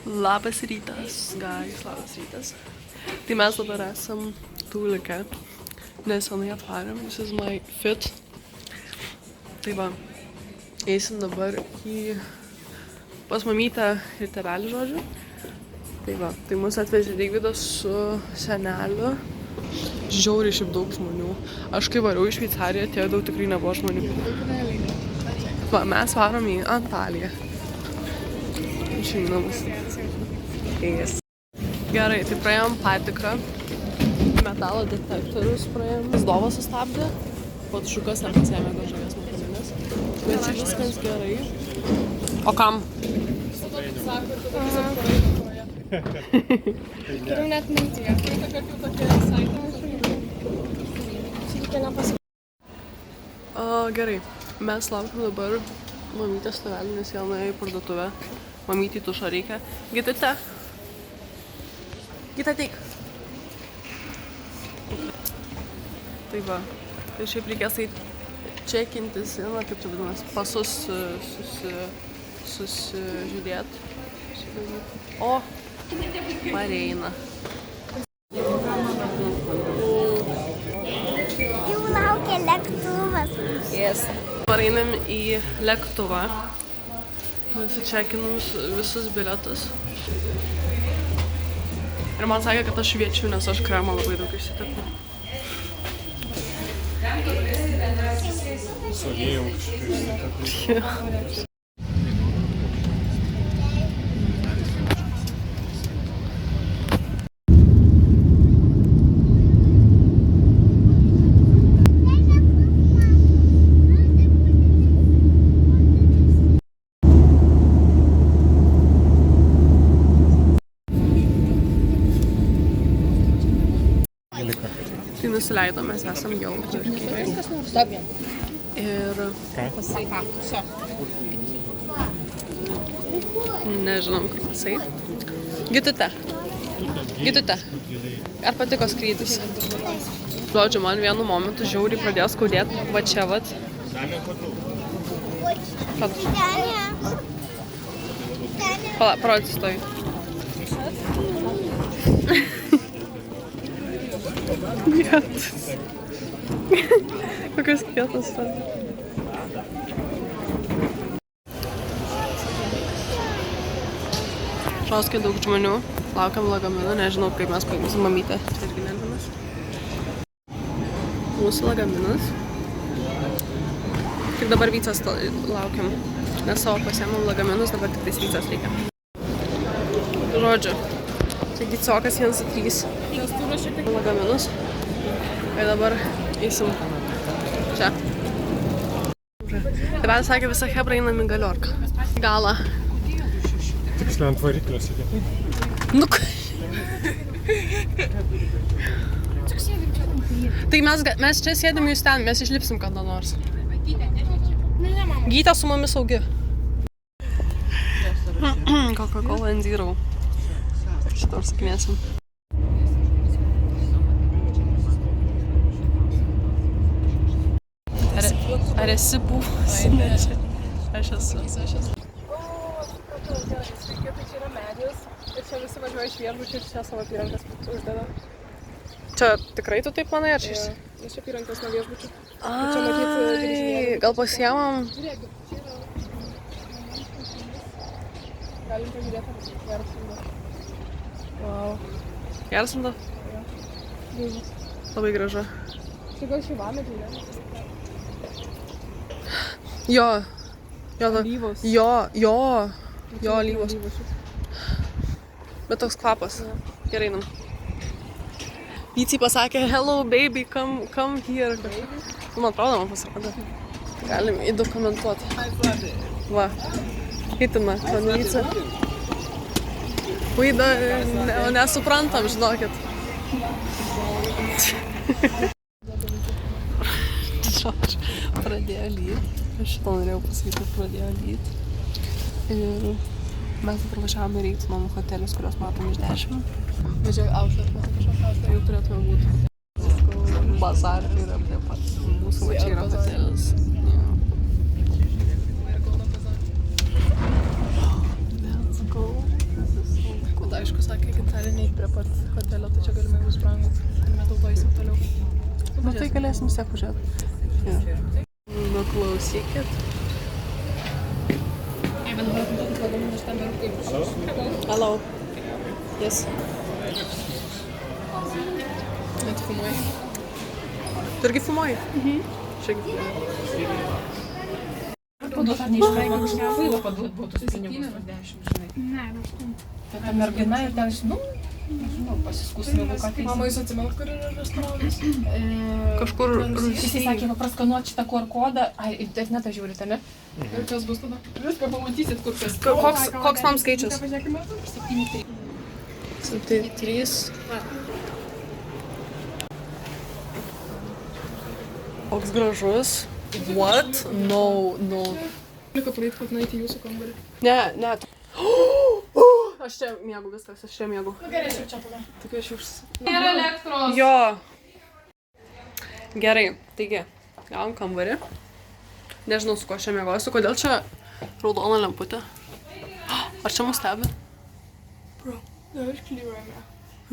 Labas rytas, guys, labas rytas. Tai mes dabar esam Tūlike, nesenai atvarėm, this is my fit. Tai va, eisim dabar į pas mamytę ir tėvelį, žodžiu. Tai va, tai mus atvežė Deividas su seneliu. Žiauriai šiaip daug žmonių. Aš kai variau į Šveicariją, tiek daug tikrai nebuvo žmonių. Va, mes varom į Antaliją. Išeinamus. Yes. Gerai, tai praėjom patikrą. Metalo detektorius praėjom. Vaizdovas sustabdė. Patšukas nepasėmė kažkokias makalinės. Bet čia viskas gerai. O kam? Geriau net mintyje. Gerai, mes laukiam dabar mamytės tėvelį, nes jie nuėjo į parduotuvę. Mamytį tušo reikia. Gitute. Gita, teik. Tai va. Tai šiaip reikės čekintis, kaip čia vadinasi, pasus susižiūrėt. O, Mareina. Jau laukia lėktuvas. Yes. Pareinam į lėktuvą. Pasičekinus visus bilietus. Ir man sakė, kad aš šviečiu, nes aš kremą labai daug išsitepu. Sodėjau kažkaip išsitepu. Tai nusileido, mes esam jau Turkijoje. Ir nežinom, kur pasai. Gitute. Gitute. Ar patiko skrydis? Žodžiu, man vienu momentu žiauriai pradėjo skaudėti. Va čia, vat. Pala, parodysiu toj. Kietas. Kokios kietas ten. Šauskai daug žmonių. Laukiam lagaminų. Nežinau, kaip mes paimsim mamytę. Čia irgi nelginas. Mūsų lagaminas. Tik dabar Vycas laukiam. Nes savo pasiemam lagaminus, dabar tik tais Vycas reikia. Žodžiu. Čia Gycokas 1-3. Lagaminus. Ir dabar eisim čia. Tėvelis sakė, visa hebra einam į Galiorką. Galą. Tiksliai ant variklio sėdė. Nu, tai mes čia sėdim, jūs ten, mes išlipsim kada nors. Gytė su mumis saugi. Coca-Cola and Zero. Šitą užsakinėsim. Ar esi buvusi? Ne, čia. Aš esu. Sveiki, tai čia yra medis. Ir čia visi važiuoja iš viešbučių ir čia savo apyrankas uždeda. Čia tikrai tu taip manai, ar čia? Nes čia apyrankas nuo viešbučių. Ai, gal pasiemam? Žiūrėkit, čia yra... Galim pažiūrėti, ar Gersunda. Wow. Gersunda? Jo. Labai gražu. Čia gal šeivamedžiai, ne? Jo. Alyvos. Jo, alyvos. Bet toks kvapas. Gerai, einam. Vyciai pasakė, hello baby, come here. Man atrodo, man pasakė. Galim įdokumentuoti. Va. Hitina, Vyca. Vaida, nesuprantam, žinokit. Žodžiu, pradėjo lyt. Aš šitą norėjau pasakyti, kad pradėjo lyt. Ir mes dabar važiavome į Reiktų namų hotelius, kuriuos matom iš 10. Važiuoju Aušvart, jau turėtume būti. Bazar yra prie pat. Mūsų va čia yra hotelis. Let's go. prie pat hotelio, tai čia galimai bus brangu. Mes dėl to eisim toliau. Nu tai galėsim vis tiek pažiūrėti. Ja. Nu klausykit. Hello. Yes. Net filmuoji. Tu irgi filmuoji? Šiek tiek. Paduot ar neišvengia kažką vailo paduot buvo tus pinigus už 10, žinai. Ne, 8. Tai ta mergina ir ten, nežinau, pasiskus vėliau ką tai. Mama, jūs atsimenat, kur yra restoranas? Kažkur Jisai sakė, kad praskanuot šitą QR kodą, ai, internetą žiūrite, ne? Ir kas bus tada? Viską pamatysit, kur kas. Koks tam skaičius? Pažiūrėkime. 7-3. Koks gražus. What? No. Liko praeit, kad nueiti į jūsų kambarį. Ne. Aš čia mėgau viskas, aš čia mėgau. Gerai, aš jau čia tada. Tik aš už... Nėra elektros. Jo. Gerai, taigi, gavom kambarį. Nežinau, su kuo aš čia mėgosiu. Kodėl čia raudona lemputė? Ar čia mus stebi? Bro, ne, aš klyvojame.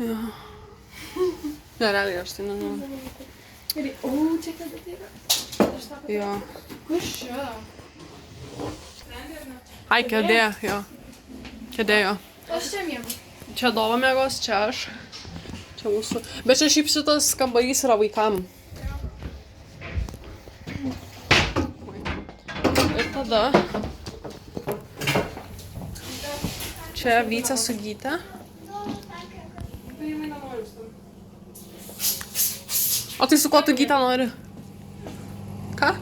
Jo. Ne, realiai, aš tai nežinau. Gerai, o, čia kada tai yra? Jo. Kus čia? Ai, kėdė, jo. Kėdė, jo. Aš čia mėgau. Čia Dova mėgos, čia aš. Čia mūsų. Bet čia šiaip šitas kambarys yra vaikam. Ir tada čia Vycė su Gyte. O tai su kuo tu Gyte nori? Ką?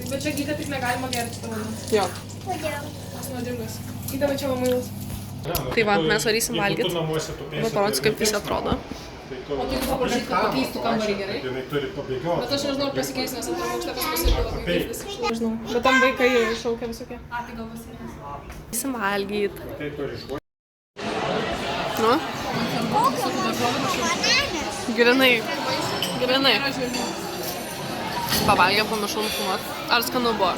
Bet čia gyta tik negalima gerti šitą vandą. Jo. Kodėl? Jis nuodingas. Gyta, va čia va muilas. Tai va, mes varysim valgyt. Bet parodysiu, kaip jis atrodo. O tai jūs paprašyt, kad pakeistų kambarį gerai? Jinai turi pabėgioti. Bet aš nežinau, ar pasikeis, nes antrame aukšte pas mus irgi labai girdis. Nežinau. Bet tam vaikai šaukia visokie. A, tai gal pasikeis. Varysim valgyt. Tai turi išvažiuoti. Nu? Grinai. Pavalgėm, pamiršau nufilmuot. Ar skanu buvo?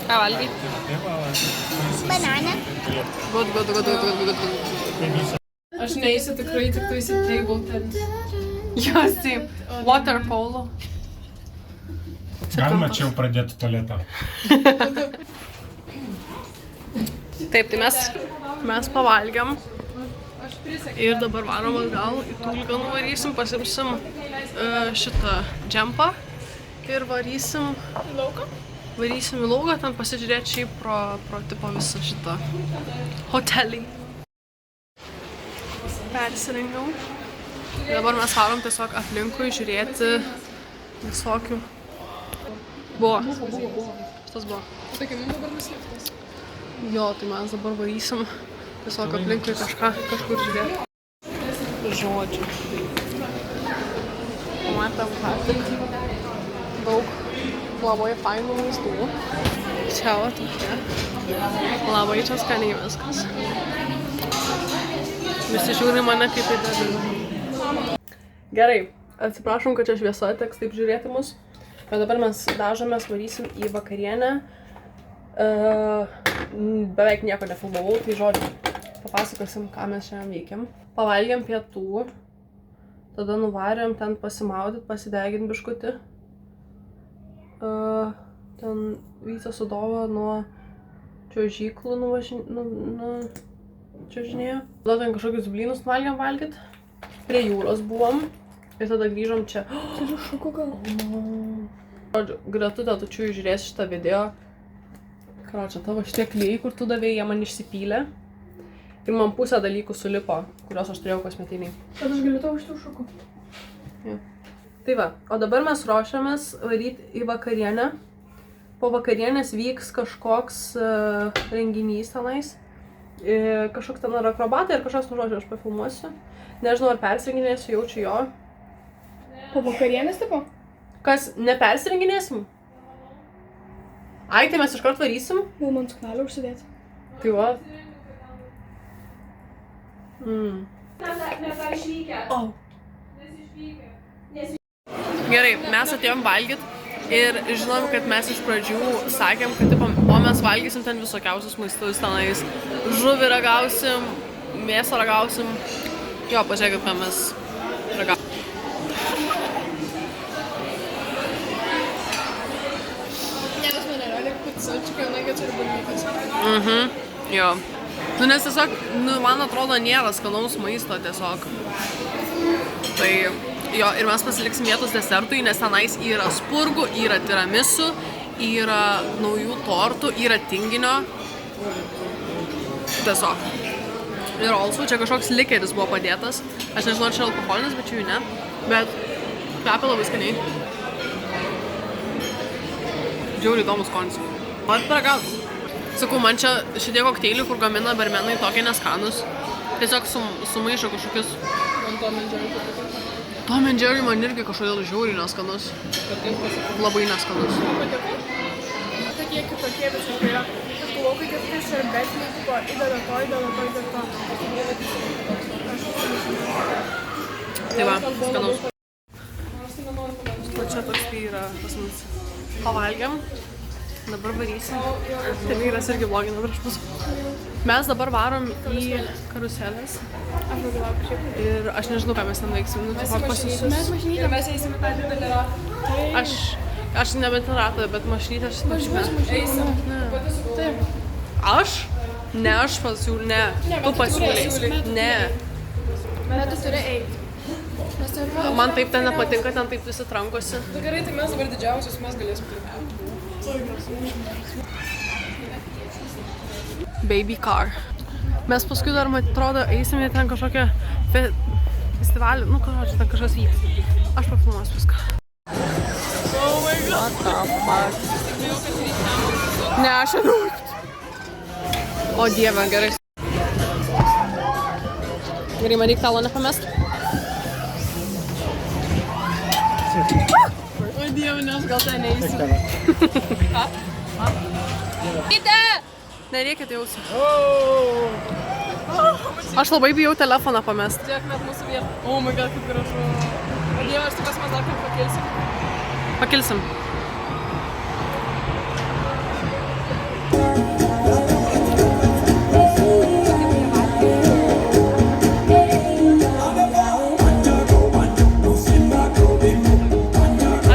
Ką valgyt? Banana. Good. Aš neįsiu tikrai, tik tu įsi table tennis. Jos taip. Water polo. Galima čia jau pradėti tualetą. Taip, tai mes pavalgėm. Ir dabar varom atgal į Tulgą nuvarysim, pasimsim šitą džempą. Ir varysim į lauką, ten pasižiūrėti šiaip pro tipo visą šitą hotelį. Persirengiau. Ir dabar mes varom tiesiog aplinkui žiūrėti visokių. Buvo. Šitas buvo. Tai kaip mums dabar nuslėptas? Jo, tai mes dabar varysim tiesiog aplinkui kažkur žiūrėti. Žodžiu. Matėm ką tik daug labai fainų vaizdų. Čia va tokia. Labai čia skaniai viskas. Visi žiūri mane kaip į debilą. Gerai, atsiprašom, kad čia šviesa teks taip žiūrėti mus. Bet dabar mes dažomės, varysim į vakarienę. Beveik nieko nefilmavau, tai žodžiu, papasakosim, ką mes šiandien veikiam. Pavalgėm pietų, tada nuvarėm ten pasimaudyt, pasidegint biškutį. Ten Vycė su Dova nuo čiuožyklų čiuožinėjo. Tada ten kažkokius blynus valgėm valgyt. Prie jūros buvom. Ir tada grįžom čia. Turiu šuku gal. Žodžiu, Gretutė, tu čia žiūrėsi šitą video. Karočią, tavo šitie klijai, kur tu davėjai, jie man išsipylė. Ir man pusę dalykų sulipo, kuriuos aš turėjau kosmetiniai. Bet aš galiu tau iš tų šukų. Ja. Tai va, o dabar mes ruošiamės varyti į vakarienę. Po vakarienės vyks kažkoks renginys tenais. Kažkoks ten ar akrobatai, ar kažkoks, žodžiu, aš pafilmuosiu. Nežinau, ar persirenginėsiu, jaučiu jo. Po vakarienės tipo? Kas, nepersirenginėsim? Ai, tai mes iškart varysim? Gal man suknelę užsidėti? Tai va. Oh. Gerai, mes atėjom valgyt. Ir žinom, kad mes iš pradžių sakėm, kad tipo, o mes valgysim ten visokiausius maistus tenais. Žuvį ragausim, mėsą ragausim. Jo, pažiūrėkit, ką mes ragausim. Ne, pas mane yra, pica, chicken nuggets ir bulvytės. Jo. Nu, nes tiesiog, man atrodo, nėra skanaus maisto tiesiog. Tai, jo, ir mes pasiliksim vietos desertui, nes tenais yra spurgų, yra tiramisu, yra naujų tortų, yra tinginio. Tiesiog. Ir also, čia kažkoks likeris buvo padėtas. Aš nežinau, ar čia alkoholinis, bet čia jų ne. Bet kvepia labai skaniai. Džiauriai įdomus skonis. Norit paragauti? Sakau, man čia šitie kokteiliai, kur gamina barmenai, tokie neskanus. Tiesiog sumaišo kažkokius... Man Tom and Jerry patinka. Tom and Jerry man irgi kažkodėl žiauriai neskanus. Labai neskanus. Patiko? Tokie kitokie visiškai yra. Aš galvoju, kad tai šerbetiniai, tipo, įdeda to. Tai va, skanaus. O čia toks tai yra pas mus. Pavalgiam. Dabar varysim. Tai vyras irgi blogina prieš mus. Mes dabar varom į karuselės. Aš labai laukiu šiaip. Ir aš nežinau, ką mes ten veiksim. Nu, tiesiog pasisus. Mes eisim į tą didelį ratą. Aš nebent ratą, bet mašinytę aš pačiame. Eisim. Taip. Aš? Ne, aš pasiūliu. Ne. Tu pasiūlei. Ne. Bet tu turi eiti. Man taip ten nepatinka, ten taip visi trankosi. Tai gerai, tai mes dabar didžiausius mes galėsim priminti. Baby car. Mes paskui dar, man atrodo, eisime ten kažkokią festivalį. Nu, ten kažkas vyks. Aš pafilmuosiu viską. Oh my god. What the fuck? Ne, aš nenaukt. O dieve, gerai. Gerai, man reik talo nepamest. O dieve, nes gal ten neįsiu. Gita! Nereikia tai jausi. Aš labai bijau telefoną pamest. Žiūrėk, net mūsų vietą. Oh my god, kaip gražu. O dieve, aš tikiuosi, mes dar kaip pakilsim. Pakilsim.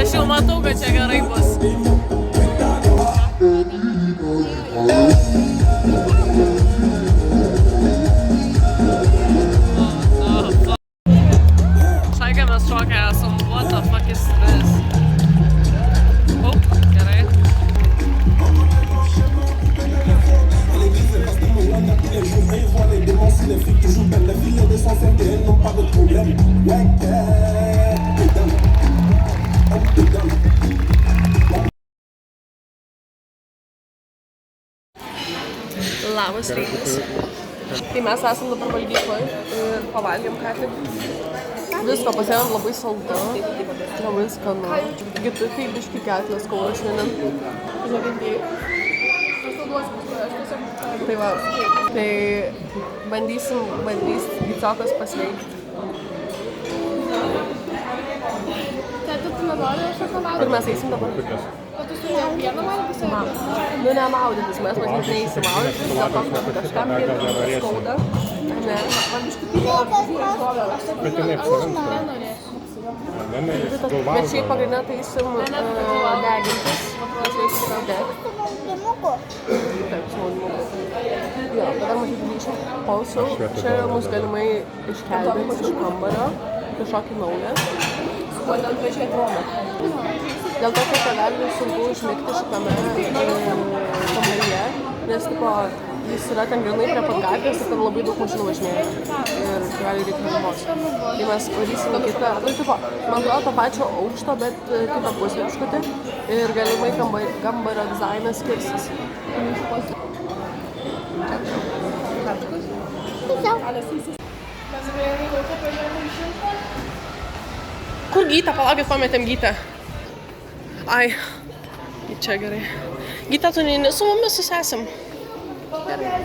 Aš jau matau, kad čia gerai bus. Šaikė mes šokę esam. What the fuck is this? O, gerai. Labas rytas. Tai mes esam dabar valgykloje ir pavalgėm ką tik. Visko pasiėmėm labai saldu, labai skanu. Gitukai biškį ketlės kauno šiandien. Tai va, tai bandys Gitiokas pasveikti. Tėti, tu nenori šokolado? Kur mes eisim dabar? O tu su vieną valgysi? Nu, ne maudytis, mes matyt neįsim maudytis, dėl to, kad kažkam irgi skauda. Ne, man biškį Bet jinai apsirins. Bet šiaip pagrindinę tai eisim degintis. Taip, smaudimų. Jo, tada matyt grįšim. Also, čia mus galimai iškeldinti iš kambario kažkokį naują. Su kuo ten gražiai atrodo. Dėl to, kad gali sunku užmigti šitame kambaryje, nes tipo, jis yra ten grinai prie pat gatvės ir ten labai daug mašinų važinėja ir gali reikti nuomos. Tai mes varysim kitą, nu tipo, man atrodo to pačio aukšto, bet kitą pusę iškutį ir galimai kambario dizainas skirsis. Kur Gyta? Palaukit, pametėm Gytą. Ai, čia gerai. Gyta, tu neini su mumis susėsim. Gerai.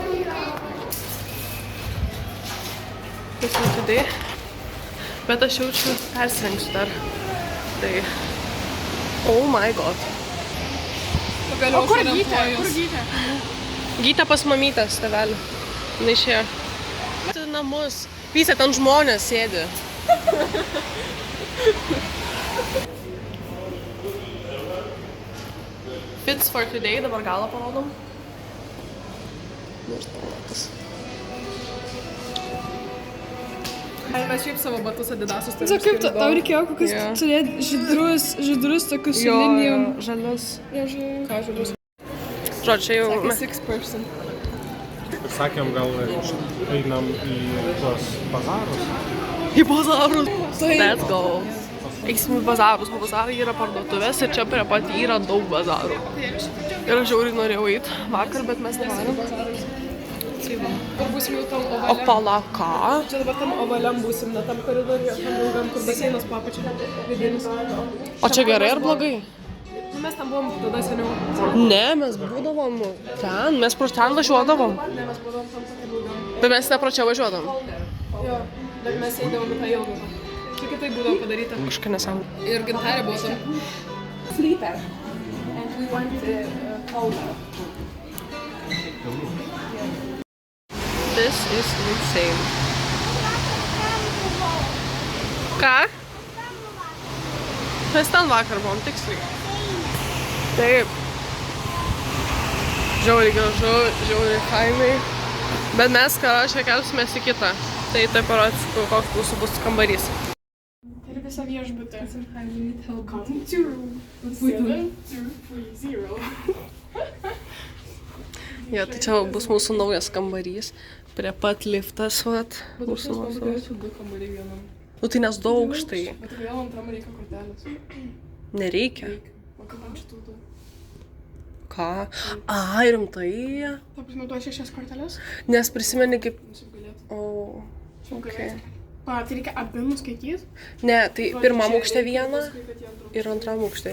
Pusime tudai. Bet aš jaučiu persirengsiu dar. Tai Oh my god. O kur Gytė? Kur Gytė? Gytė pas mamytės, tėvelį. Jis išėjo. Namus. Vysė, ten žmonės sėdi. Fits for today, dabar galą parodom. Ir spalvotas. Mes šiaip savo batus Adidasus turim. Tai kaip tau reikėjo kokius turėti žydrus tokius su linijom. Žalius. Ką žalius? Žodžiu, čia jau... Sakė 6%. Ir sakėm, gal einam į tuos bazarus. Į bazarus. Let's go. Eisim į bazarus, o bazarai yra parduotuvės ir čia prie pat yra daug bazarų. Ir aš žiauriai norėjau eiti vakar, bet mes nevarom. Kur būsim jau tam O ovaliam? pala ką? Čia dabar tam ovaliam būsim, ne tam koridoriuje, tam ilgam, kur baseinas papačia vidinis. O čia gerai ar blogai? Nu, mes tam buvom tada seniau. Ne, mes būdavom ten, mes pro ten važiuodavom. Ne, mes buvom tam tokį ilgam. Bet mes ne pro čia važiuodavom. Jo, bet mes eidavom į tą ilgą. Čia kitaip būdavo padaryta. Kažką nesąmonė. Ir gintarė buvo tam. Sleeper. And we went colder. This is insane. Ką? Mes ten vakar buvom, tiksliai. Taip. Žiauriai gražu, žiauriai fainai. Bet mes, čia kelsimės į kitą. Tai parodys, koks mūsų bus kambarys. Ir visą viešbutę. Welcome to room 730. Jo, tai čia bus mūsų naujas kambarys. Prie pat liftas, vat. Mūsų nuosavas. Du kambariai vienam. Nu tai nes du aukštai. Bet vėl antram reikia kortelės. Nereikia. O kaip man šitų du? Ką? Ai, rimtai? Ta prasme, duoji 6 korteles? Nes prisimeni kaip... Nusigalėtų. O, okei. Pa, tai reikia abi nuskaityti? Ne, tai pirmam aukšte vieną ir antram aukšte.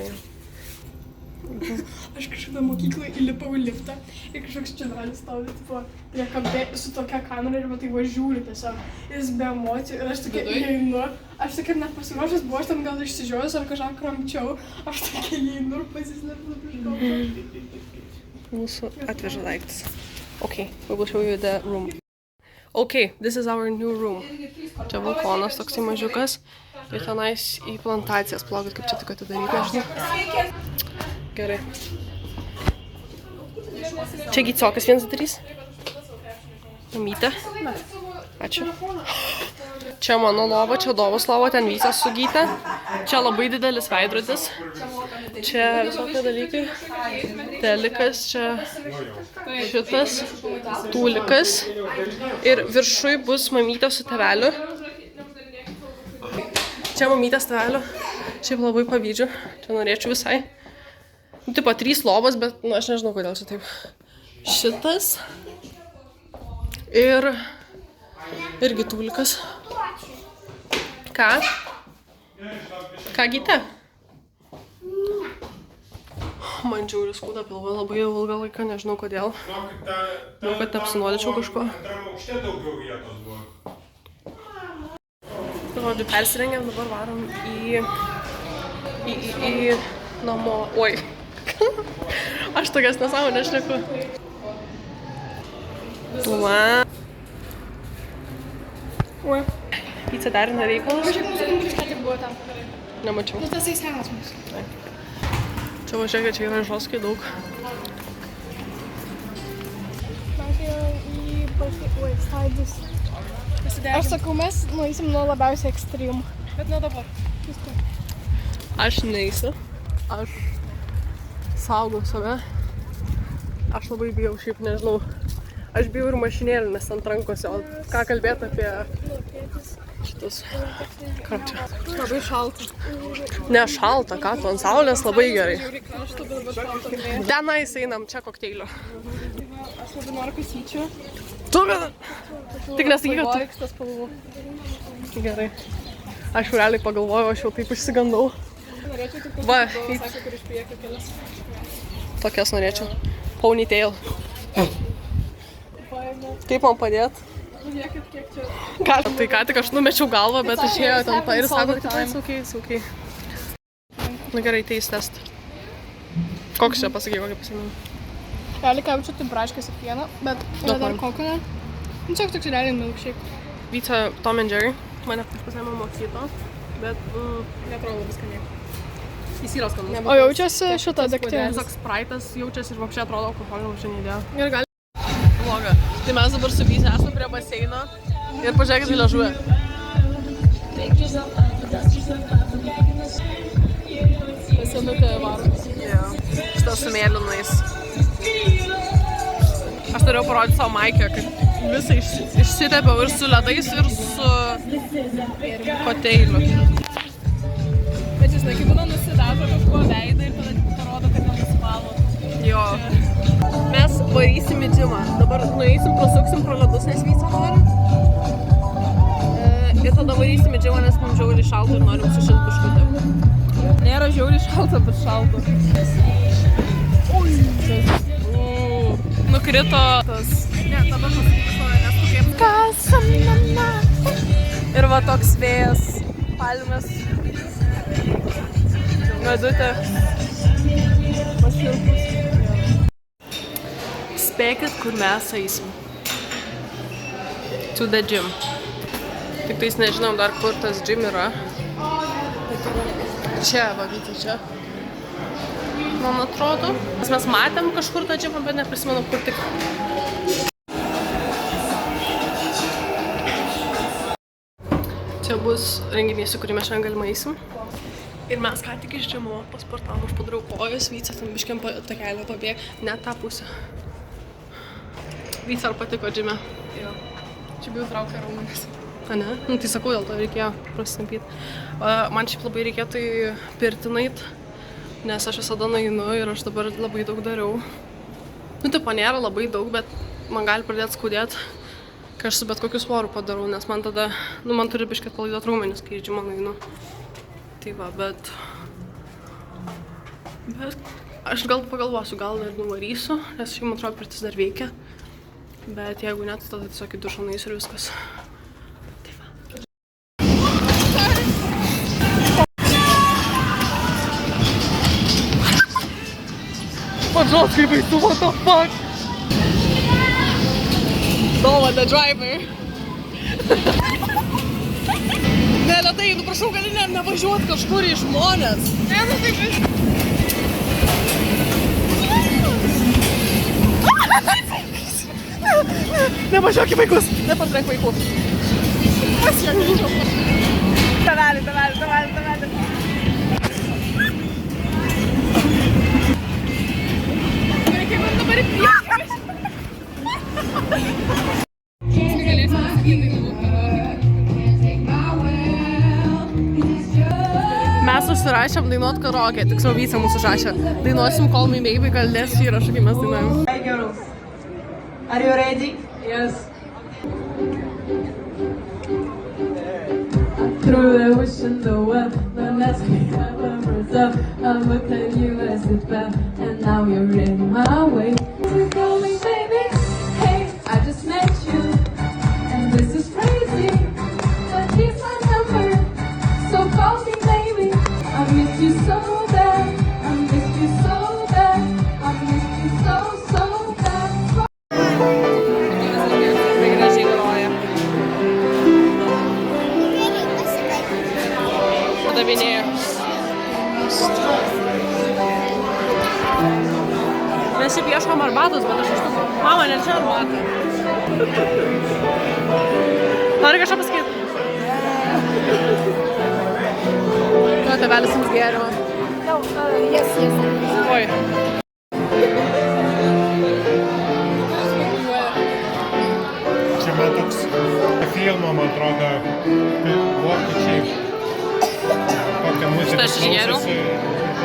Aš kažkada mokykloje įlipau į liftą ir kažkoks čedralis stovi, tipo, prie kampė su tokia kamera ir matai važiūri tiesiog. Jis be emocijų ir aš tokia įeinu. Aš tokia net pasiruošęs buvau, aš ten gal išsižiojus ar kažką kramčiau. Aš tokia įeinu ir pasislepiu iš to. Mūsų atveža daiktas. Okay, we will show you the room. Okay, this is our new room. Čia balkonas toksai mažiukas. Ir tenais į plantacijas plaukat, kaip čia tik atidaryti, nežinau. Gerai. Čia Gytsiokas 1-3. Mamytė. Ačiū. Čia mano lova, čia Dovos lova, ten Vysas su Gyte. Čia labai didelis veidrodis. Čia visokie dalykai. Telikas, čia šitas, tūlikas. Ir viršui bus mamytė su tėveliu. Čia mamytės tėveliu. Šiaip labai pavydžiu. Čia norėčiau visai. Nu, tipo, 3 lovos, bet, nu, aš nežinau, kodėl čia taip. Šitas. Ir... irgi tūlikas. Ką? Ką, Gyte? Man žiauriai skauda pilvą labai ilgą laiką, nežinau kodėl. Manau, kad apsinuodyčiau kažko. Antram aukšte daugiau vietos buvo. Žodžiu, persirengėm, dabar varom į namo. Oi. Aš tokias nesąmonės šneku. Va. Oi. Pizza derina reikalus. Aš jau kažką tik buvo tam. Nemačiau. Nu, tasai senas mūsų. Čia važiuoja, čia yra žoskai daug. Mes jau į staidus. Aš sakau, mes nueisim nuo labiausiai ekstremų. Bet ne dabar. Aš neisiu. Aš saugau save. Aš labai bijau, šiaip nežinau. Aš bijau ir mašinėlį, nes ant rankose, o ką kalbėti apie šitus. Ką čia? Labai šalta. Ne šalta, ką tu ant saulės labai gerai. Žiauriai karšta, bet dabar šalta. Tenais einam, čia kokteilio. Aš labai noriu kasyčių. Tu, tik nesakyk, kad Vaikštas spalvų. tu. Gerai. Aš jau realiai pagalvojau, aš jau taip išsigandau. Norėčiau tik Va, pasakyti, kur iš priekio kelias. tokias norėčiau. Ponytail. Kaip man padėt? Žiūrėkit, kiek čia. Ką? Tai ką tik aš numečiau galvą, bet išėjo ten ir sako, kad it's okay, it's okay. Na gerai, taste test. Koks čia pasakai, kokį pasiėmiau? Realiai ką jaučiu, tai braškės ir pieną, bet yra Daug dar man. kokonė. Nu, čia toks realiai milkshake. Vyca Tom & Jerry. Mane pasiėmiau mokyto, bet neatrodo labai skaniai. Jis yra skanus. O jaučiasi šitą degtinę. Tiesiog spraitas jaučiasi ir vapščiai atrodo alkoholio už neįdėjo. Ir gali. Bloga. Tai mes dabar su Vyce esame prie baseino ir pažiūrėkit į liežuvę. Senutė varo. Jo. Šitas su mėlynais. Aš turėjau parodyti savo maikę, kad visą išsitepiau ir su ledais, ir su koteiliu. Bet žinai, kai būna nusidažo kažkuo veidą ir tada parodo, kad nenusivalo. Jo. Mes varysim į džimą. Dabar nueisim, prasuksim pro ledus, nes Vyca nori. Ir tada varysim į džimą, nes mums žiauriai šalta ir norim sušilt biškutį. Nėra žiauriai šalta, bet šalta. Nukrito tas... Ne, dabar pasakysiu, nes tu kaip... Kasam nana. Ir va toks vėjas, palmės. Medutė. Pašilpus. Spėkit, kur mes eisim. To the gym. Tik tais nežinom dar, kur tas gym yra. Čia, va, Vyta, čia. Man atrodo. Nes mes matėm kažkur tą džimą, bet neprisimenu, kur tik. Čia bus renginys, į kurį mes šiandien galimai eisim. Ir mes ką tik iš džimo pasportavom, aš padariau kojas, Vyca tam biškiam takelio pabėg, net tą pusę. Vyca, ar patiko džime? Jo. Čia bijau traukia raumenis. A ne? Nu tai sakau, dėl to reikėjo prasistampyti. Man šiaip labai reikėtų į pirtį nueit, nes aš visada nueinu ir aš dabar labai daug dariau. Nu tipo nėra labai daug, bet man gali pradėti skaudėti, kai aš su bet kokiu svoru padarau, nes man tada, nu man turi biškį atpalaiduot raumenis, kai į džimą nueinu. Tai va, bet aš gal pagalvosiu, gal ir nuvarysiu, nes šiaip man atrodo pirtis dar veikia. Bet jeigu ne, tai tada tiesiog į dušą nueisiu ir viskas. Pažos, kaip baisu, what the fuck? Dova, the driver. Ne, lėtai, nu prašau, gali nevažiuot kažkur į žmonės. Ne, nu taip vis. Nevažiuok į vaikus, nepatrenk vaikų. Pasiek greičiau. Tavelį. Reikia man dabar į priekį. Mes užsirašėm dainuot karaoke, tiksliau Vyca mūsų užrašė. Dainuosim Call Me Maybe, gal dės įrašą, kai mes dainuojam. Hi girls, are you ready? Yes. Through the ocean, the web, the nets we have ever up. I looked at you as it fell, and now you're in my way. You call me baby, hey, I just met you, and this is crazy, but here's my number, so call me baby. I miss you so bad, I miss you so bad, I miss you so bad. Labai gražiai groja. Padavinėja. Mes šiaip ieškom arbatos, bet aš iš to... Mama, ne čia arbata. Nori kažką pasakyti? Nu, tėvelis jums gėrimo. No, yes. Oi. Čia man toks filmo, man atrodo, kaip vokiečiai kokią muziką Šitą aš išgėriau.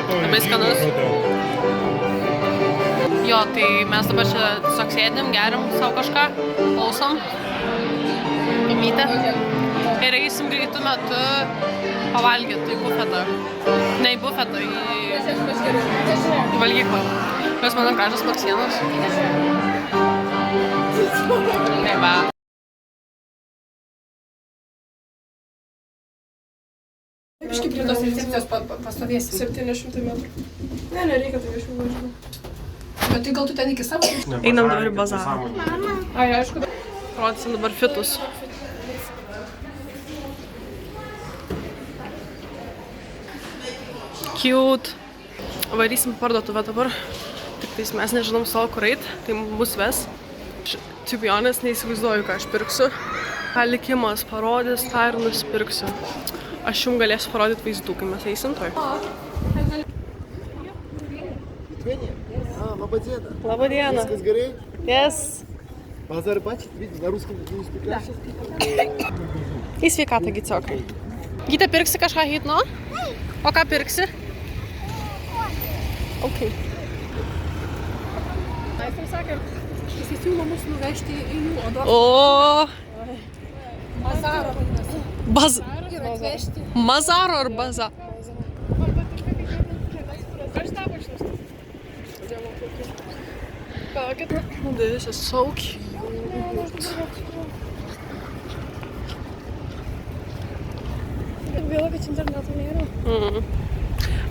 Labai skanus. Jo, tai mes dabar čia tiesiog sėdim, geriam savo kažką, klausom. Mamytė. Ir eisim greitų metu pavalgyti į bufetą. Ne į bufetą, į valgyklą. Mes manau gražios paksienos. Tai va. Biškai Prie tos recepcijos pastovėsim. 700 metrų. Ne, nereikia, tai aš jau važiuoju. Bet tai gal tu ten iki savo? Einam dabar į bazarą. Ai, aišku. Rodysim dabar fitus. Cute. Varysim parduotuvę dabar. Tik tais mes nežinom savo kur eit, tai mus ves. To be honest, neįsivaizduoju, ką aš pirksiu. Ką likimas parodys, tą ir nusipirksiu. Aš jums galėsiu parodyti vaizdų, kai mes eisim toj. Labą dieną. Viskas gerai? Yes. Bazar pačiat, vidite, na ruskai jūs tikriausiai? Į sveikatą, Giciokai. Gyte, pirksi kažką hitno? O ką pirksi? Ok. Jis sakė, jis siūlo mus nuvežti į jų odą. O. Bazaro. Ir atvežti. Mazaro ar baza? Aš tą pačius. This is so cute. Gaila, kad interneto nėra.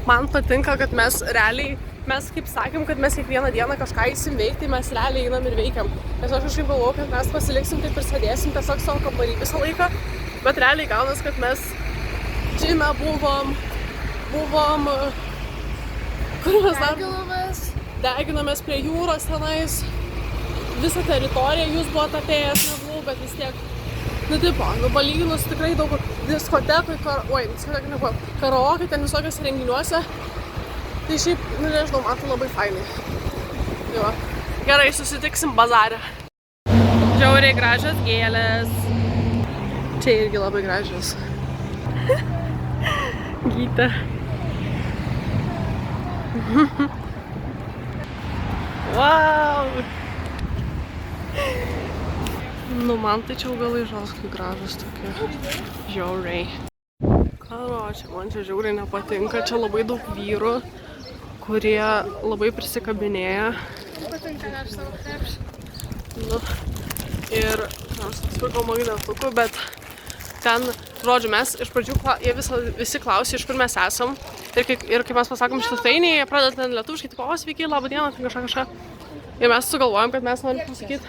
Man patinka, kad mes realiai, mes kaip sakėm, kad mes kiekvieną dieną kažką eisim veikti, mes realiai einam ir veikiam. Nes aš kažkaip galvoju, kad mes pasiliksim taip ir sėdėsim tiesiog savo kambarį visą laiką, bet realiai gaunas, kad mes džime buvom, kur mes dar deginomės prie jūros tenais, visą teritoriją jūs buvote apėjęs, nebuvau, bet vis tiek, palyginus tikrai daug diskotekų, karaoke, ten visokios renginiuose, tai šiaip, nežinau, man tai labai fainai. Jo. Gerai, susitiksim bazare. Žiauriai gražios gėlės. Čia irgi labai gražios. Gyta. Wow! Nu, man tai čia augalai žoskai gražus tokie. Žiauriai. Karočią, man čia žiauriai nepatinka. Čia labai daug vyrų, kurie labai prisikabinėja. Patinka neš savo krepšį. Nu, ir aš nusipirkau magnetukų, bet ten, žodžiu, mes iš pradžių, jie visi klausė, iš kur mes esam. Ir kai mes pasakom šitainį, jie pradeda ten lietuviškai, tipo, o sveiki, labą dieną, ten kažką. Ir mes sugalvojom, kad mes norim pasakyti.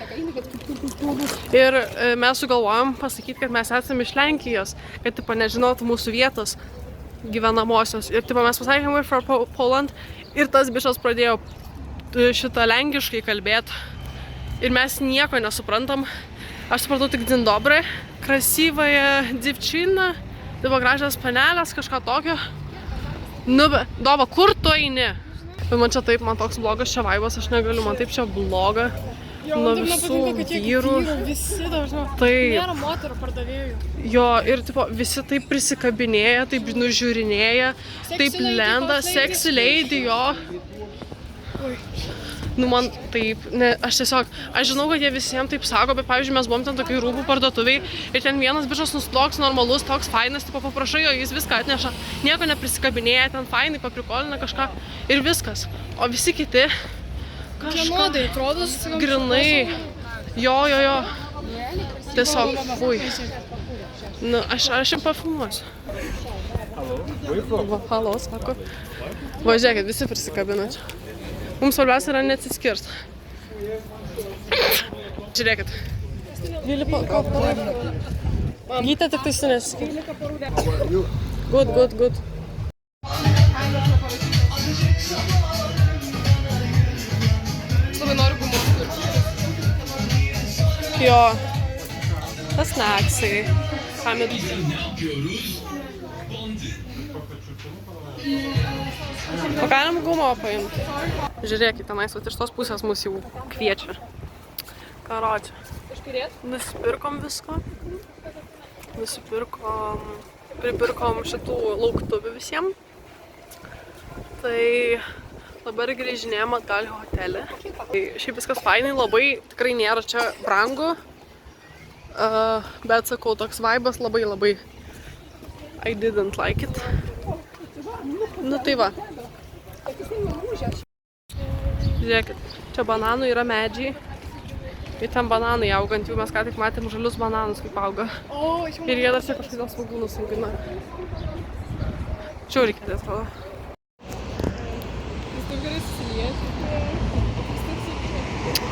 Ir mes sugalvojom pasakyti, kad mes esame iš Lenkijos, kad, tipo, nežinotų mūsų vietos gyvenamosios. Ir, tipo, mes pasakėm, we're from Poland. Ir tas bišas pradėjo šitą lenkiškai kalbėti. Ir mes nieko nesuprantam. Aš supratau tik din dobre, krasyvaya divčina, tipo gražios panelės, kažką tokio. Nu, Dova, kur tu eini? Bet man čia taip, man toks blogas čia vaibas, aš negaliu, man taip čia bloga. Nuo visų vyrų. Visi dažnai. Taip. Nėra moterų pardavėjų. Jo, ir tipo, visi taip prisikabinėja, taip nužiūrinėja, taip lenda, sexy lady, jo. Nu, man taip, ne, aš žinau, kad jie visiems taip sako, bet pavyzdžiui, mes buvom ten tokiai rūbų parduotuviai ir ten vienas bišas toks normalus, toks fainas, tipo paprašai jo, jis viską atneša, nieko neprisikabinėja, ten fainai, paprikolina kažką ir viskas. O visi kiti kažką grinai, jo, tiesiog, fui. Nu, aš jam pafilmuosiu. Halo, sako. Va, žiūrėkit, visi prisikabina čia. Mums svarbiausia yra neatsiskirt. Žiūrėkit. Gytė tik tai su nesiskirt. Good. Aš labai noriu gumos. Jo. Tas naksai. Kamid. O galim gumą paimti. Žiūrėkit, tenais, iš tos pusės mus jau kviečia. Karočią. Nusipirkom visko. Pripirkom šitų lauktuvių visiems. Tai dabar grįžinėjom atgal į hotelį. Tai šiaip viskas fainai, labai tikrai nėra čia brangu. Bet sakau, toks vaibas labai I didn't like it. Nu tai va. Žiūrėkit, čia bananų yra medžiai. Ir ten bananai augant, jau mes ką tik matėm žalius bananus, kaip auga. Ir jie dar čia kažkodėl svogūnus augina. Žiauriai kietai atrodo.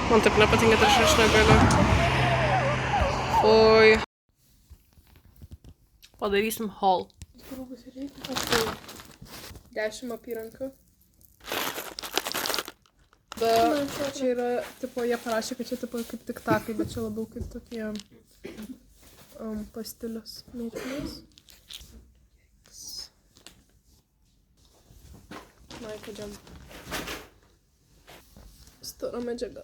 Man taip nepatinka, tai aš negaliu. Oi. Padarysim haul. 10 apyrankių. Čia yra, tipo, jie parašė, kad čia tipo kaip tik takai, bet čia labiau kaip tokie pastilius mėtiniais. Maiko džem. Stora medžiaga.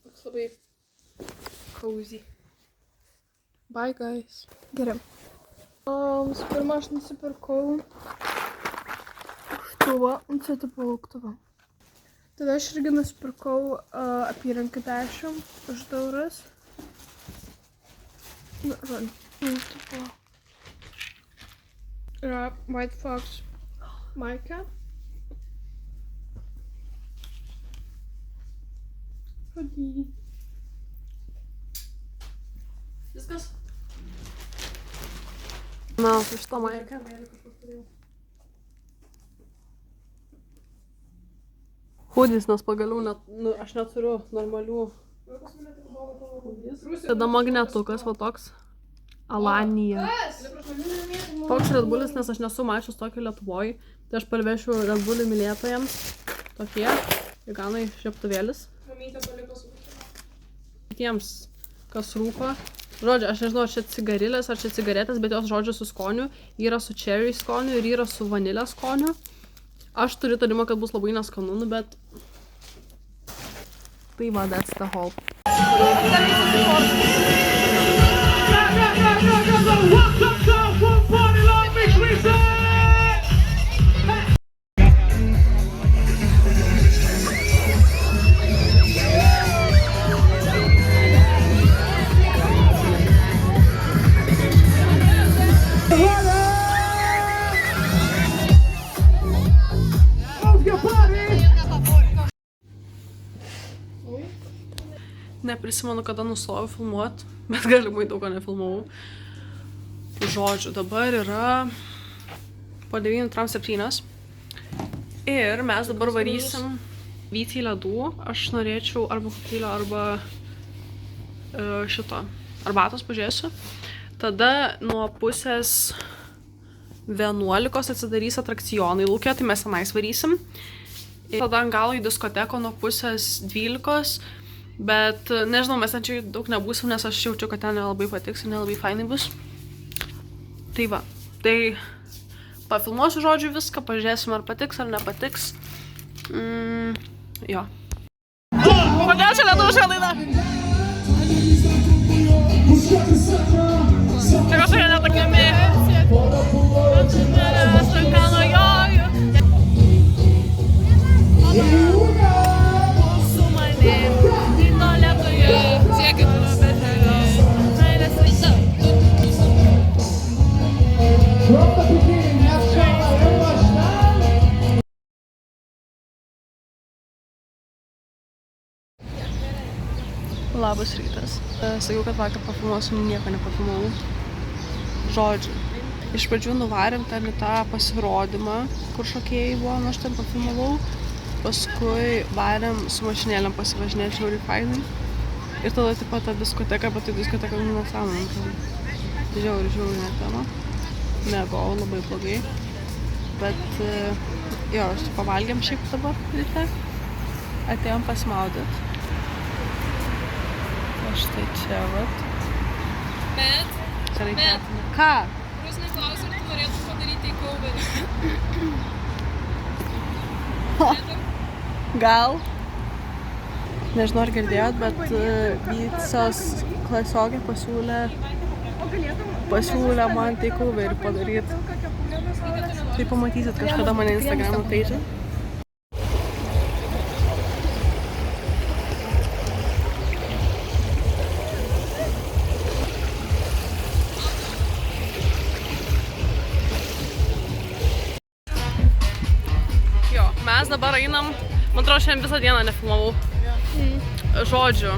Toks labai cozy. Bye, guys. Gerai. Visų pirma, aš nusipirkau lauktuva, čia tipo lauktuva. Tada aš irgi nusipirkau apyrankių 10 už €. Na, žodžiu, tipo. Yra White Fox maika. Hoodie. Viskas? Na, su šitą maikę. Hoodies, nes pagaliau net, aš neturiu normalių. Tada magnetukas, va toks. Alanija. Toks Red Bullis, nes aš nesu mačius tokio Lietuvoj. Tai aš parvešiu Red Bullį mylėtojams. Tokie. Veganai žiebtuvėlis. Tiems, kas rūko. Žodžiu, aš nežinau, ar čia cigarilės, ar čia cigaretės, bet jos žodžiu su skoniu. Yra su cherry skoniu ir yra su vanilės skoniu. Aš turiu tarimą, kad bus labai neskanu, bet... Tai va, that's the whole. Neprisimenu, kada nustojau filmuot, bet galimai daug ko nefilmavau. Žodžiu, dabar yra po 9:37 ir mes dabar varysim vyti ledų. Aš norėčiau arba kokteilio, arba šito arbatos pažiūrėsiu. Tada nuo pusės 11 atsidarys atrakcionai lauke, tai mes tenais varysim. Ir tada ant galo į diskoteko nuo pusės 12. Bet nežinau, mes ten čia daug nebūsim, nes aš jaučiu, kad ten nelabai patiks ir nelabai fainai bus. Tai va, tai pafilmuosiu žodžiu viską, pažiūrėsim ar patiks ar nepatiks. Jo. Kodėl čia lietuviška daina? Čia kažkokia netokia mėgsė. Labas rytas. Sakiau, kad vakar pafilmuosiu, nieko nepafilmavau. Žodžiu. Iš pradžių nuvarėm ten į tą pasirodymą, kur šokėjai buvo, nu aš ten pafilmavau. Paskui varėm su mašinėlėm pasivažinėti žiauriai fainai. Ir tada taip pat tą diskoteką, bet tai diskoteka nesąmonė. Žiauriai netema. Mėgau labai blogai. Bet jo, aš pavalgėm šiaip dabar ryte. Atėjom pasimaudyt. Štai čia, vat. Bet. Ką? Rusnė klausė, ar tu norėtum padaryti takeoverį. Gal. Nežinau, ar girdėjot, bet Vycos klasiokė pasiūlė man takeoverį padaryti. Tai pamatysit kažkada mane Instagramo page. Mes dabar einam, man atrodo, šiandien visą dieną nefilmavau. Žodžiu,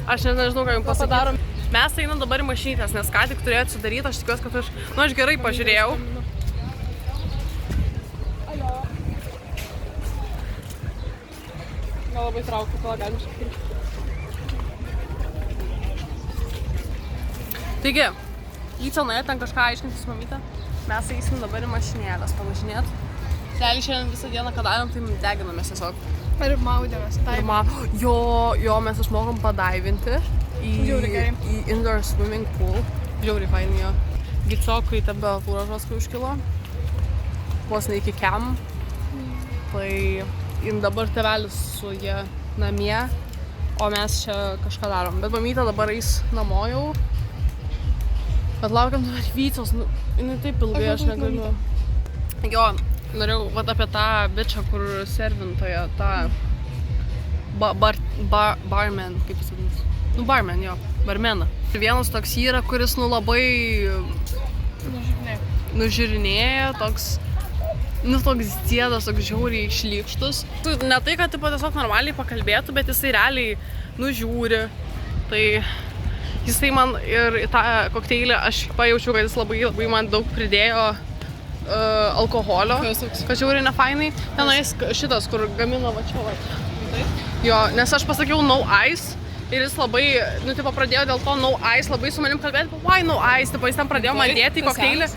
aš net nežinau, ką jums pasakyti. Mes einam dabar į mašinytės, nes ką tik turėjo atsidaryti, aš tikiuosi, kad aš gerai pažiūrėjau. Gal labai traukiu, kol galim šiek. Taigi, į cenoje ten kažką aiškintis mamytę. Mes eisim dabar į mašinėlės pavažinėt. Realiai šiandien visą dieną, ką darom, tai deginamės tiesiog. Ir maudėmės. Jo, mes išmokom padaivinti į indoor swimming pool. Žiauriai fainai jo. Gicokui temperatūra žoskai užkilo. Vos ne iki kem. Tai dabar tėvelis su jie namie, o mes čia kažką darom. Bet mamytė dabar eis namo jau. Bet laukiam dabar Vycios, jinai taip ilgai, aš negaliu. Jo, norėjau apie tą bičą, kur servintoje, tą barman, kaip jis vadinasi. Barman, jo, barmeną. Vienas toks yra, kuris labai nužiūrinėja, toks diedas, toks žiauriai šlykštus. Ne tai, kad tiesiog normaliai pakalbėtų, bet jisai realiai nužiūri. Tai jisai man ir į tą kokteilį, aš pajaučiau, kad jis labai man daug pridėjo alkoholio, kad žiauriai nefainai. Tenais šitas, kur gamina va čia. Jo, nes aš pasakiau no ice. Ir jis labai, pradėjo dėl to no ice labai su manim kalbėti, why no ice, jis ten pradėjo man dėti į kokteilį,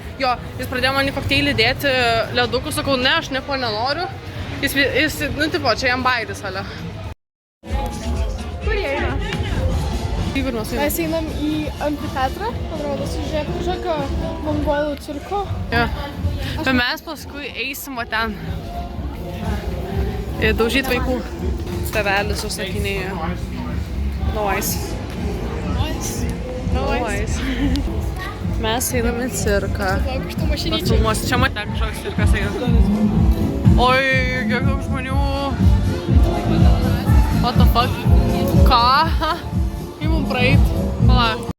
jis pradėjo man į kokteilį dėti ledukų, sakau, ne, aš nieko nenoriu, jis, čia jam bairis, ale. Kur jie eina? Mes Mes einam į amfiteatrą, atrodo, sužiūrėti kažkokio mongolų cirko. Jo, bet mes paskui eisim va ten, daužyti vaikų. Tėvelis užsakinėja. No ice. No ice. Mes einam į cirką. Filmuosi, čia matė kažkoks cirkas eina. Oi, kiek daug žmonių. What the fuck? Ką? Kaip mum praeit? Palauk.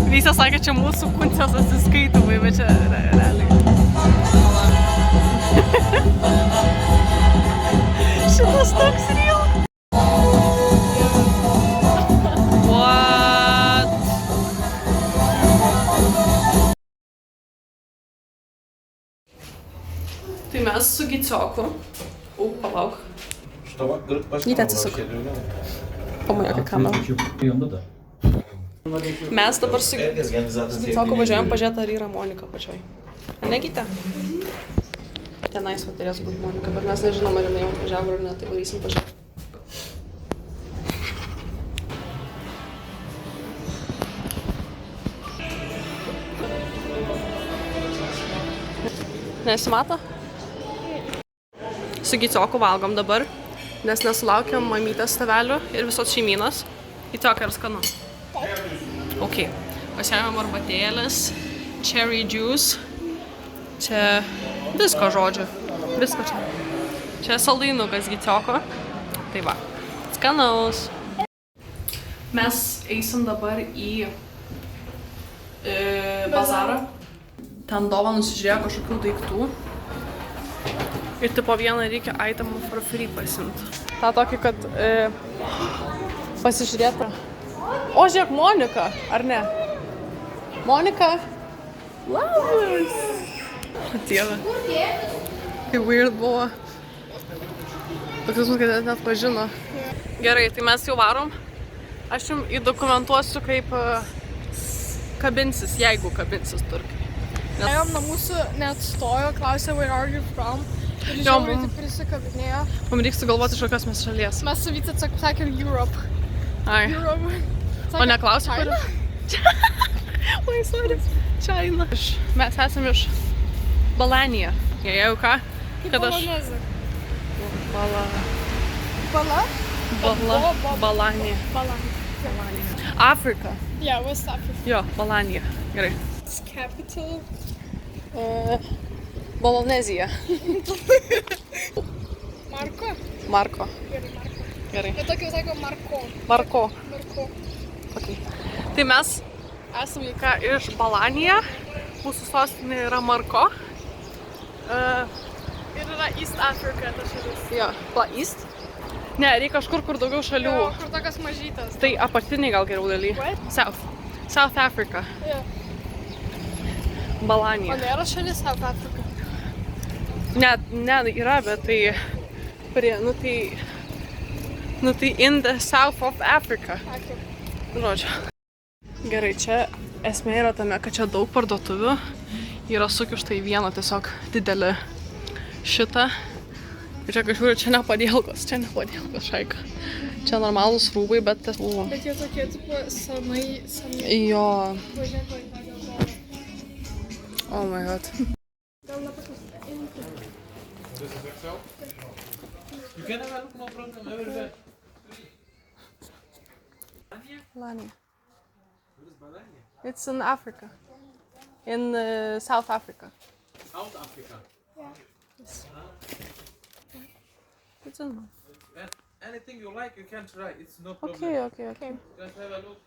Vysia sakė, čia mūsų kuncijos atsiskaitumai, bet čia realiai. Šitas toks real. What? Tai mes su Gicioku. Palauk. Nyte atsisuk. Pamajokė kamerą. Mes dabar su Gicioku važiuojam pažiūrėti, ar yra Monika pačioj. Negite? Tenais va turės būti Monika, bet mes nežinom, ar jinai jau važiavo ar ne, tai varysim pažiūrėti. Nesimato? Su Gicioku valgom dabar, nes nesulaukiam mamytės tėvelių ir visos šeimynos. Giciokai ar skanu? Ok, pasiėmėm arbatėlės, cherry juice, čia visko žodžiu, visko čia. Čia saldainukas Gicioko, tai va, skanaus. Mes eisim dabar į bazarą, ten dova nusižiūrėjo kažkokių daiktų ir tipo vieną reikia itemų for free pasimti. Ta tokį, kad pasižiūrėtų. O, žiūrėk, Monika, ar ne? Monika? Labas! Dieve. Kaip weird buvo. Toks mums, kad net pažino. Gerai, tai mes jau varom. Aš jums įdokumentuosiu, kaip kabinsis, jeigu kabinsis turkai. Ėjom nuo mūsų neatstojo, klausė, where are you from? Ir žiauriai taip prisikabinėjo. Mums reiks sugalvoti, iš kokios mes šalies. Mes su Vyce sakėm Europe. Ai. Europe. O neklausiu, kur? Oi, sorry. China. Mes esame iš Balanija. Jeigu ką? Kaip Balanezė. Balanija. Afrika. Yeah, West Africa. Jo, Balanija. Gerai. It's capital. Bolonezija. Marko? Marko. Gerai, Marko. Gerai. Bet tokio sako Marko. Marko. Marko. Okay. Tai mes Esam ką iš Balanija, mūsų sostinė yra Marko. Ir yra East Africa ta šalis. Jo, East? Ne, reikia kažkur, kur daugiau šalių. Jo, kur tokios mažytės. Tai apatiniai gal geriau daly. South Africa. Jo. Balanija. O nėra šalis South Africa? Ne, yra, bet tai tai in the south of Africa. Žodžiu. Gerai, čia esmė yra tame, kad čia daug parduotuvių. Yra sukišta į vieną tiesiog didelį šitą. Ir čia kažkur, čia nepadėlkos, šaika. Čia normalūs rūbai, bet tas... Bet jie tokie, tipo, senai. Jo. Oh my god. Balania. It's in Africa. In South Africa. South Africa. It's in... Anything you like, you can try. It's no problem. Okay. Just have a look.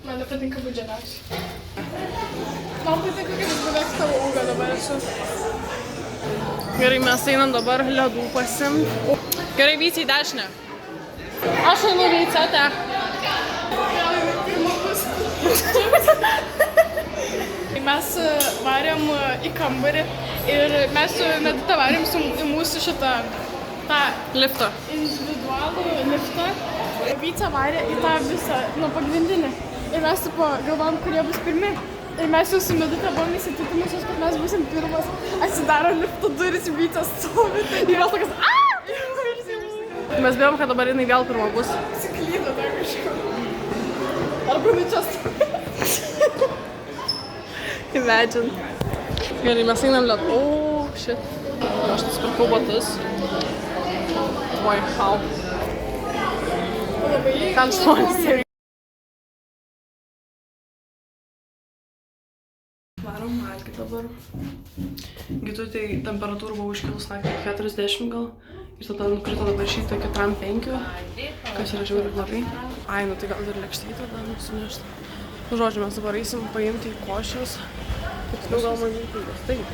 Man nepatinka budželiausiai. Man patinka, kad jis beveik tavo ūgio dabar esu. Gerai, mes einam dabar ledų pasimt. Gerai, Vyci į dešinę. Aš einu Vycetę. Mes varėm į kambarį ir mes su Medita varėm į mūsų šitą tą Liftą. individualų liftą. Vyca varė į tą visą, pagrindinį. Ir mes galvom, kurie bus pirmi. Ir mes jau su Medita buvom įsitikinusios, kad mes būsim pirmas. Atsidaro lifto duris, Vyca stovi. Ir vėl tokias aaa! Mes bijom, kad dabar jinai vėl pirma bus. Siklydo dar kažką. Arba čia stovi. Imagine. Gerai, mes einam ledų. Oh, shit. Aš nusipirkau batus. Oi, how. Ten žmonės. Varom valgyti dabar. Gitutei temperatūra buvo užkilus naktį 40 gal. Ir tada nukrito dabar šitą 4-5. Kas yra žiauriai blogai. Ai, nu tai gal ir lėkštai tada nusinešti. Nu, žodžiu, mes dabar eisim paimti į košius. Tiksliau gal manyti juos. Taip.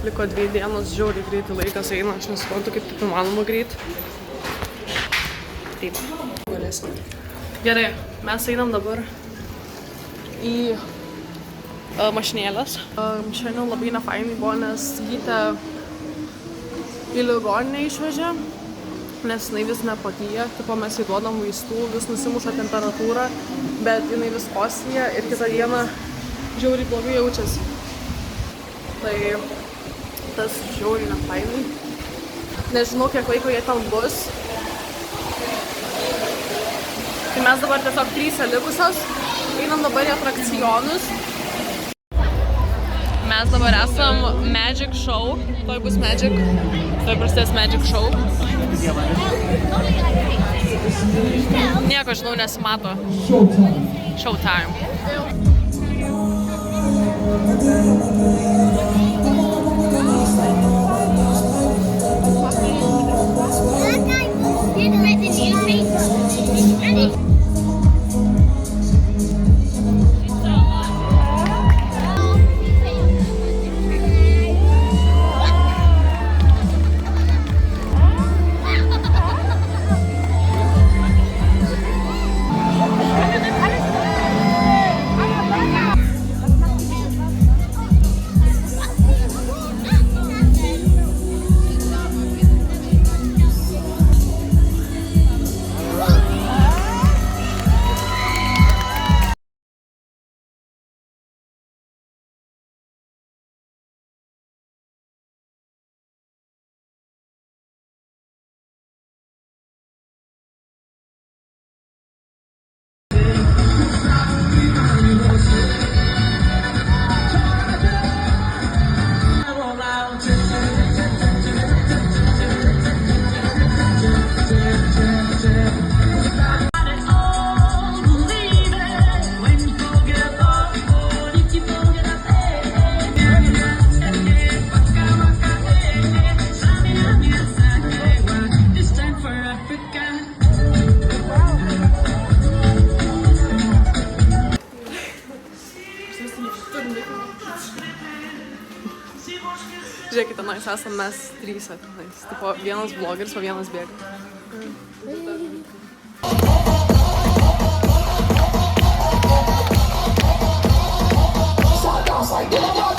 Liko 2 dienos, žiauriai greitai laikas eina. Aš nesuprantu, kaip taip įmanoma greit. Taip. Gerai, mes einam dabar į mašinėlės. Šiandien labai nefainai buvo, nes Gytę į ligoninę išvežė, nes jinai vis nepagyja. Tipo, mes įduodam vaistų, vis nusimuša temperatūrą, bet jinai vis kosėja ir kitą dieną žiauriai blogai jaučiasi. Tai tas žiauriai nefainai. Nežinau, kiek laiko jie ten bus. Tai mes dabar tiesiog 3 likusios. Einam dabar į atrakcionus. Mes dabar esam Magic Show. Tuoj bus Magic. Tuoj prasidės Magic Show. Nieko, žinau, nesimato. Showtime. Žiūrėkite, tenais esam mes trys. Tenais. Tipo, vienas vlogeris, o vienas bėga. Like